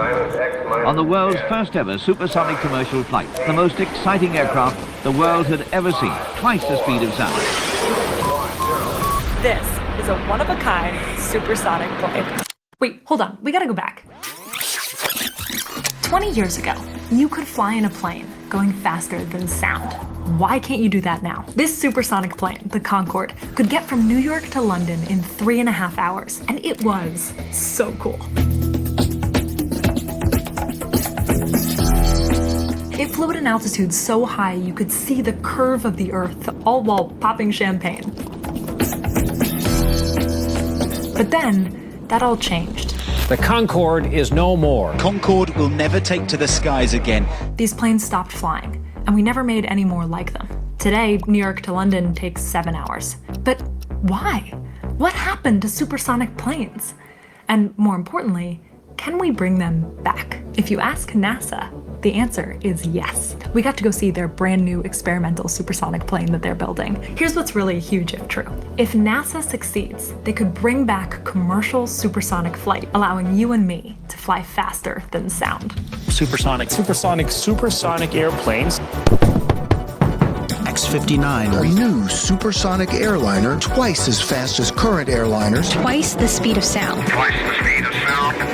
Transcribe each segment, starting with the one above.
on the world's first ever supersonic commercial flight, the most exciting aircraft the world had ever seen, twice the speed of sound. This is a one-of-a-kind supersonic plane. Wait, hold on, we gotta go back. 20 years ago, you could fly in a plane going faster than sound. Why can't you do that now? This supersonic plane, the Concorde, could get from New York to London in 3.5 hours, and it was so cool. It flew at an altitude so high you could see the curve of the Earth, all while popping champagne. But then, that all changed. The Concorde is no more. Concorde will never take to the skies again. These planes stopped flying, and we never made any more like them. Today, New York to London takes 7 hours. But why? What happened to supersonic planes? And more importantly, can we bring them back? If you ask NASA, the answer is yes. We got to go see their brand new experimental supersonic plane that they're building. Here's what's really huge if true. If NASA succeeds, they could bring back commercial supersonic flight, allowing you and me to fly faster than sound. Supersonic airplanes. X-59, a new supersonic airliner, twice as fast as current airliners. Twice the speed of sound.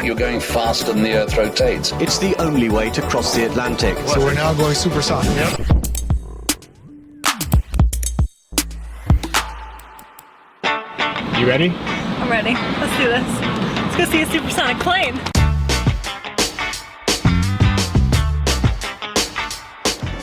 You're going faster than the Earth rotates. It's the only way to cross the Atlantic. So we're now going supersonic. Yep. You ready? I'm ready. Let's do this. Let's go see a supersonic plane.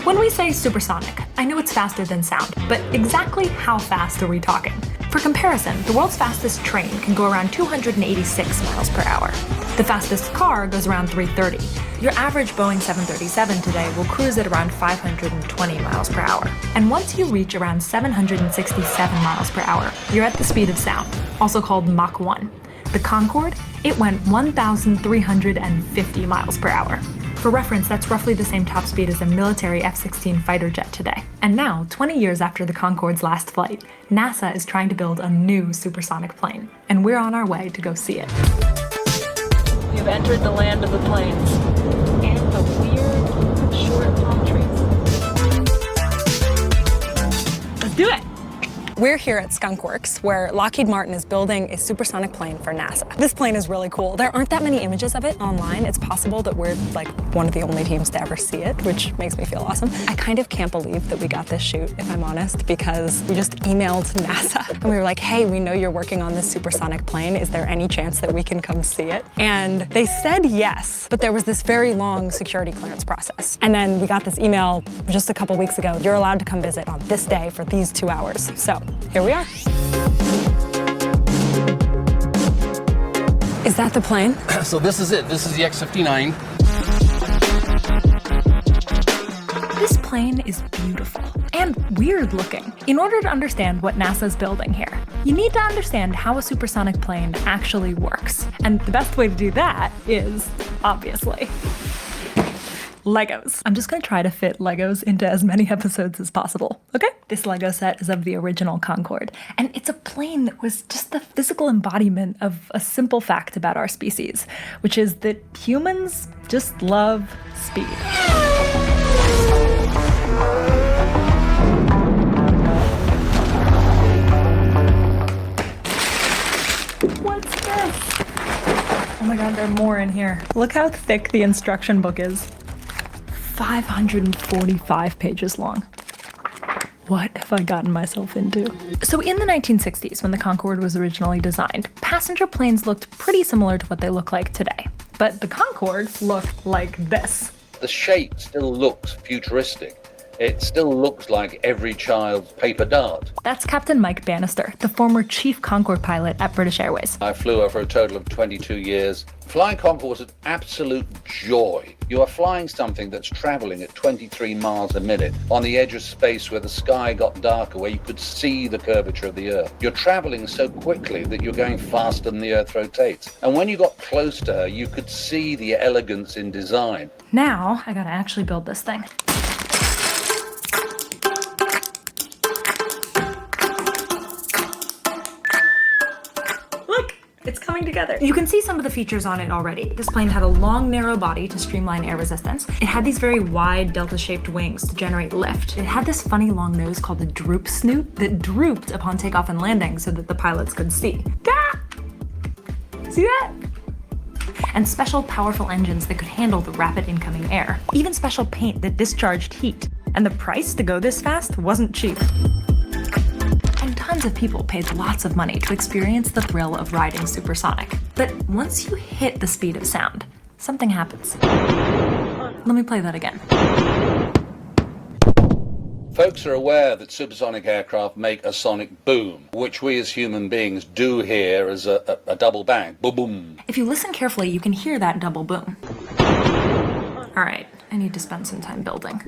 When we say supersonic, I know it's faster than sound, but exactly how fast are we talking? For comparison, the world's fastest train can go around 286 miles per hour. The fastest car goes around 330. Your average Boeing 737 today will cruise at around 520 miles per hour. And once you reach around 767 miles per hour, you're at the speed of sound, also called Mach 1. The Concorde, it went 1,350 miles per hour. For reference, that's roughly the same top speed as a military F-16 fighter jet today. And now, 20 years after the Concorde's last flight, NASA is trying to build a new supersonic plane, and we're on our way to go see it. You've entered the land of the planes and the weird, short palm trees. Let's do it! We're here at Skunk Works, where Lockheed Martin is building a supersonic plane for NASA. This plane is really cool. There aren't that many images of it online. It's possible that we're like one of the only teams to ever see it, which makes me feel awesome. I kind of can't believe that we got this shoot, if I'm honest, because we just emailed NASA and we were like, hey, we know you're working on this supersonic plane. Is there any chance that we can come see it? And they said yes, but there was this very long security clearance process. And then we got this email just a couple weeks ago. You're allowed to come visit on this day for these 2 hours. So here we are. Is that the plane? So this is it. This is the X-59. This plane is beautiful and weird looking. In order to understand what NASA's building here, you need to understand how a supersonic plane actually works. And the best way to do that is, obviously, Legos. I'm just gonna try to fit Legos into as many episodes as possible, okay? This Lego set is of the original Concorde, and it's a plane that was just the physical embodiment of a simple fact about our species, which is that humans just love speed. What's this? Oh my god, there are more in here. Look how thick the instruction book is. 545 pages long. What have I gotten myself into? So in the 1960s, when the Concorde was originally designed, passenger planes looked pretty similar to what they look like today. But the Concorde looked like this. The shape still looks futuristic. It still looks like every child's paper dart. That's Captain Mike Bannister, the former chief Concorde pilot at British Airways. I flew her for a total of 22 years. Flying Concorde was an absolute joy. You are flying something that's traveling at 23 miles a minute on the edge of space where the sky got darker, where you could see the curvature of the Earth. You're traveling so quickly that you're going faster than the Earth rotates. And when you got close to her, you could see the elegance in design. Now, I gotta actually build this thing. Look, it's coming. coming together. You can see some of the features on it already. This plane had a long, narrow body to streamline air resistance. It had these very wide, delta-shaped wings to generate lift. It had this funny long nose called the droop snoot that drooped upon takeoff and landing so that the pilots could see. Ah! See that? And special, powerful engines that could handle the rapid incoming air. Even special paint that discharged heat. And the price to go this fast wasn't cheap. And tons of people paid lots of money to experience the thrill of riding supersonic. But once you hit the speed of sound, something happens. Let me play that again. Folks are aware that supersonic aircraft make a sonic boom, which we as human beings do hear as a double bang, boom boom. If you listen carefully, you can hear that double boom. All right, I need to spend some time building.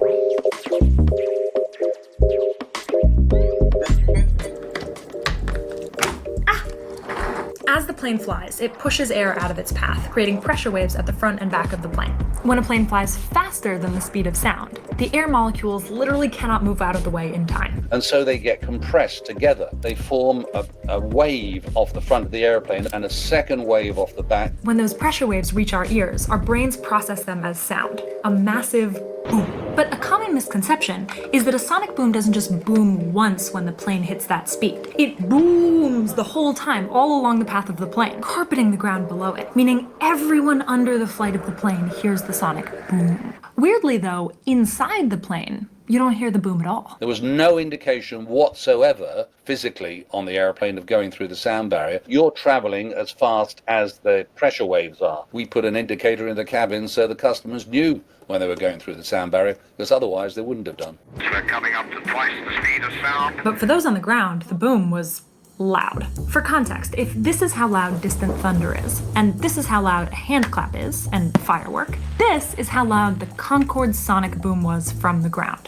As the plane flies, it pushes air out of its path, creating pressure waves at the front and back of the plane. When a plane flies faster than the speed of sound, the air molecules literally cannot move out of the way in time. And so they get compressed together. They form a wave off the front of the airplane and a second wave off the back. When those pressure waves reach our ears, our brains process them as sound, a massive boom. But a common misconception is that a sonic boom doesn't just boom once when the plane hits that speed. It booms the whole time, all along the path of the plane, carpeting the ground below it, meaning everyone under the flight of the plane hears the sonic boom. Weirdly though, inside the plane, you don't hear the boom at all. There was no indication whatsoever physically on the airplane of going through the sound barrier. You're traveling as fast as the pressure waves are. We put an indicator in the cabin so the customers knew when they were going through the sound barrier, because otherwise they wouldn't have done. We're coming up to twice the speed of sound. But for those on the ground, the boom was loud. For context, if this is how loud distant thunder is, and this is how loud a hand clap is, and firework, this is how loud the Concorde's sonic boom was from the ground.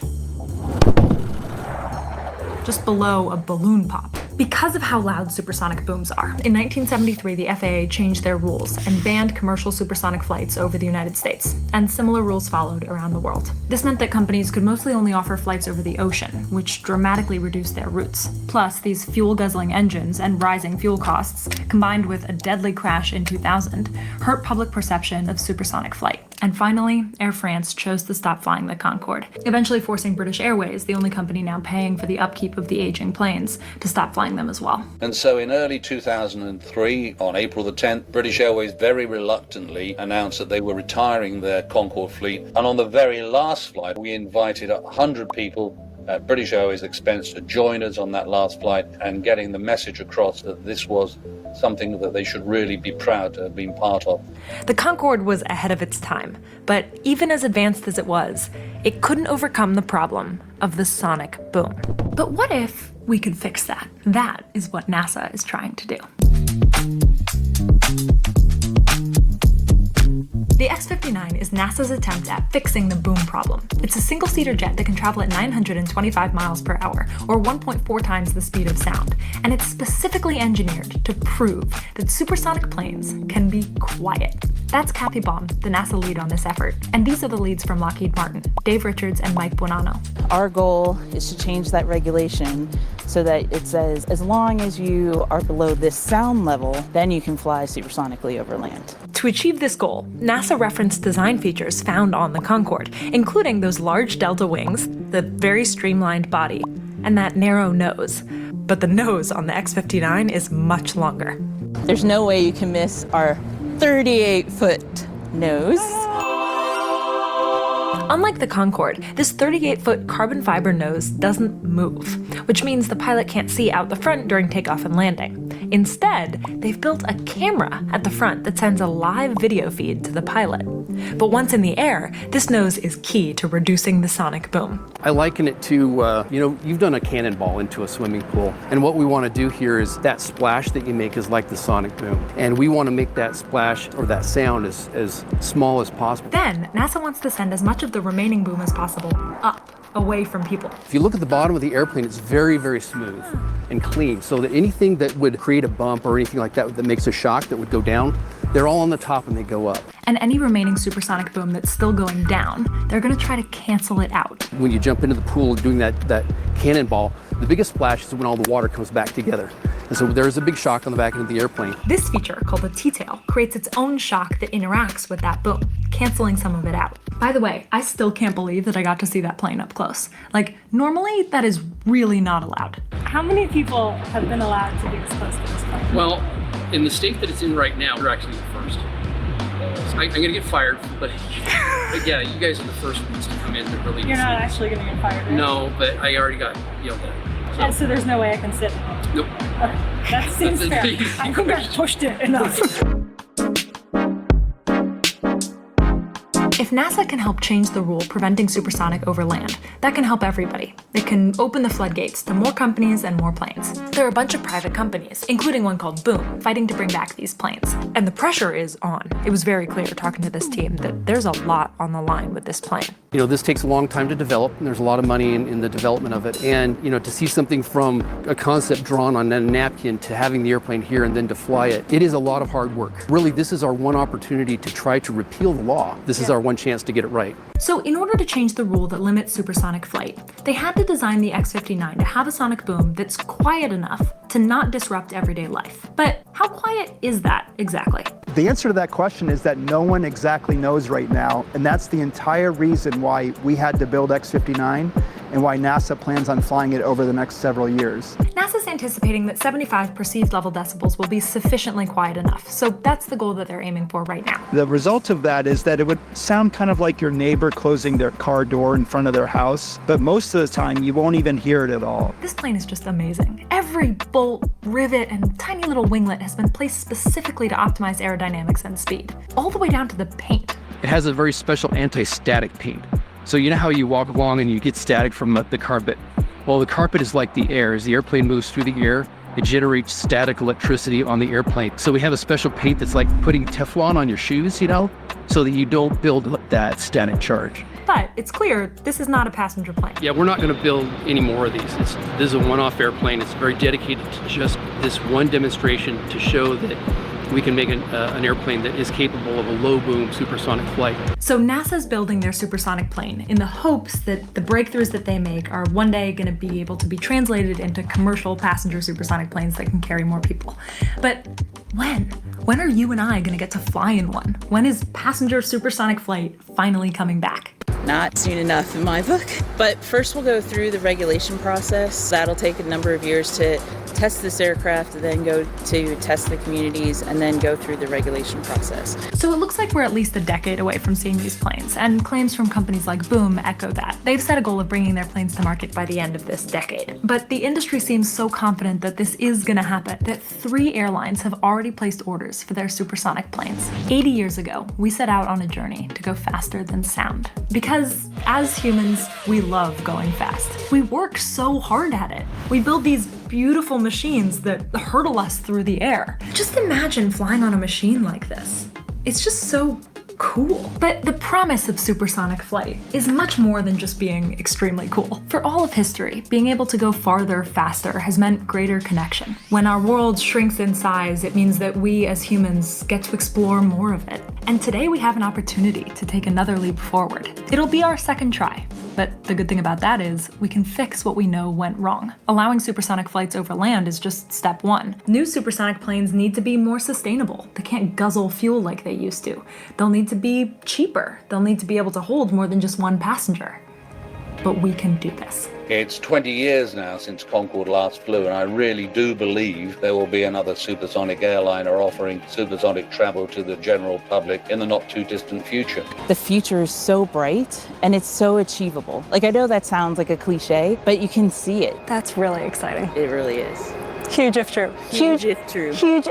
Just below a balloon pop. Because of how loud supersonic booms are, in 1973 the FAA changed their rules and banned commercial supersonic flights over the United States, and similar rules followed around the world. This meant that companies could mostly only offer flights over the ocean, which dramatically reduced their routes. Plus, these fuel-guzzling engines and rising fuel costs, combined with a deadly crash in 2000, hurt public perception of supersonic flight. And finally, Air France chose to stop flying the Concorde, eventually forcing British Airways, the only company now paying for the upkeep of the aging planes, to stop flying them as well. And so in early 2003, on April the 10th, British Airways very reluctantly announced that they were retiring their Concorde fleet. And on the very last flight, we invited 100 people at British Airways' expense to join us on that last flight and getting the message across that this was something that they should really be proud to have been part of. The Concorde was ahead of its time, but even as advanced as it was, it couldn't overcome the problem of the sonic boom. But what if we could fix that? That is what NASA is trying to do. The X-59 is NASA's attempt at fixing the boom problem. It's a single-seater jet that can travel at 925 miles per hour, or 1.4 times the speed of sound, and it's specifically engineered to prove that supersonic planes can be quiet. That's Kathy Baum, the NASA lead on this effort, and these are the leads from Lockheed Martin, Dave Richards and Mike Buonanno. Our goal is to change that regulation so that it says as long as you are below this sound level, then you can fly supersonically over land. To achieve this goal, NASA referenced design features found on the Concorde, including those large delta wings, the very streamlined body, and that narrow nose. But the nose on the X-59 is much longer. There's no way you can miss our 38-foot nose. Unlike the Concorde, this 38-foot carbon fiber nose doesn't move, which means the pilot can't see out the front during takeoff and landing. Instead, they've built a camera at the front that sends a live video feed to the pilot. But once in the air, this nose is key to reducing the sonic boom. I liken it to, you've done a cannonball into a swimming pool, and what we want to do here is that splash that you make is like the sonic boom, and we want to make that splash or that sound as small as possible. Then, NASA wants to send as much of the remaining boom as possible up, away from people. If you look at the bottom of the airplane, it's very, very smooth and clean, so that anything that would create a bump or anything like that that makes a shock that would go down, they're all on the top and they go up. And any remaining supersonic boom that's still going down, they're going to try to cancel it out. When you jump into the pool doing that cannonball, the biggest splash is when all the water comes back together. And so there's a big shock on the back end of the airplane. This feature, called the T-tail, creates its own shock that interacts with that boom, canceling some of it out. By the way, I still can't believe that I got to see that plane up close. Like, normally that is really not allowed. How many people have been allowed to be this close to this plane? Well, in the state that it's in right now, we're actually the first. So I'm gonna get fired, but yeah, you guys are the first ones to come in to really. You're not actually gonna get fired, right? No, but I already got yelled at. And so there's no way I can sit? Nope. Okay. That seems fair. I think I pushed it enough. If NASA can help change the rule preventing supersonic over land, that can help everybody. It can open the floodgates to more companies and more planes. There are a bunch of private companies, including one called Boom, fighting to bring back these planes. And the pressure is on. It was very clear talking to this team that there's a lot on the line with this plane. You know, this takes a long time to develop, and there's a lot of money in the development of it. And, you know, to see something from a concept drawn on a napkin to having the airplane here and then to fly it, it is a lot of hard work. Really, this is our one opportunity to try to repeal the law. This is our one chance to get it right. So in order to change the rule that limits supersonic flight, they had to design the X-59 to have a sonic boom that's quiet enough to not disrupt everyday life. But how quiet is that exactly? The answer to that question is that no one exactly knows right now, and that's the entire reason why we had to build X-59 and why NASA plans on flying it over the next several years. NASA's anticipating that 75 perceived level decibels will be sufficiently quiet enough, so that's the goal that they're aiming for right now. The result of that is that it would sound kind of like your neighbor closing their car door in front of their house, but most of the time you won't even hear it at all. This plane is just amazing. Every bolt, rivet, and tiny little winglet has been placed specifically to optimize aerodynamics and speed, all the way down to the paint. It has a very special anti-static paint. So you know how you walk along and you get static from the carpet? Well, the carpet is like the air. As the airplane moves through the air, it generates static electricity on the airplane. So we have a special paint that's like putting Teflon on your shoes, you know, so that you don't build that static charge. But it's clear this is not a passenger plane. Yeah, we're not going to build any more of these. This is a one-off airplane. It's very dedicated to just this one demonstration to show that we can make an airplane that is capable of a low-boom supersonic flight. So NASA's building their supersonic plane in the hopes that the breakthroughs that they make are one day going to be able to be translated into commercial passenger supersonic planes that can carry more people. But when? When are you and I going to get to fly in one? When is passenger supersonic flight finally coming back? Not soon enough in my book. But first we'll go through the regulation process. That'll take a number of years to test this aircraft, and then go to test the communities, and then go through the regulation process. So it looks like we're at least a decade away from seeing these planes, and claims from companies like Boom echo that. They've set a goal of bringing their planes to market by the end of this decade. But the industry seems so confident that this is gonna happen that 3 airlines have already placed orders for their supersonic planes. 80 years ago, we set out on a journey to go faster than sound. Because as humans, we love going fast. We work so hard at it. We build these beautiful machines that hurtle us through the air. Just imagine flying on a machine like this. It's just so cool. But the promise of supersonic flight is much more than just being extremely cool. For all of history, being able to go farther, faster has meant greater connection. When our world shrinks in size, it means that we as humans get to explore more of it. And today we have an opportunity to take another leap forward. It'll be our second try. But the good thing about that is we can fix what we know went wrong. Allowing supersonic flights over land is just step 1. New supersonic planes need to be more sustainable. They can't guzzle fuel like they used to. They'll need to be cheaper. They'll need to be able to hold more than just one passenger. But we can do this. It's 20 years now since Concorde last flew, and I really do believe there will be another supersonic airliner offering supersonic travel to the general public in the not too distant future. The future is so bright and it's so achievable. Like, I know that sounds like a cliche, but you can see it. That's really exciting. It really is. Huge if true. Huge if true. Huge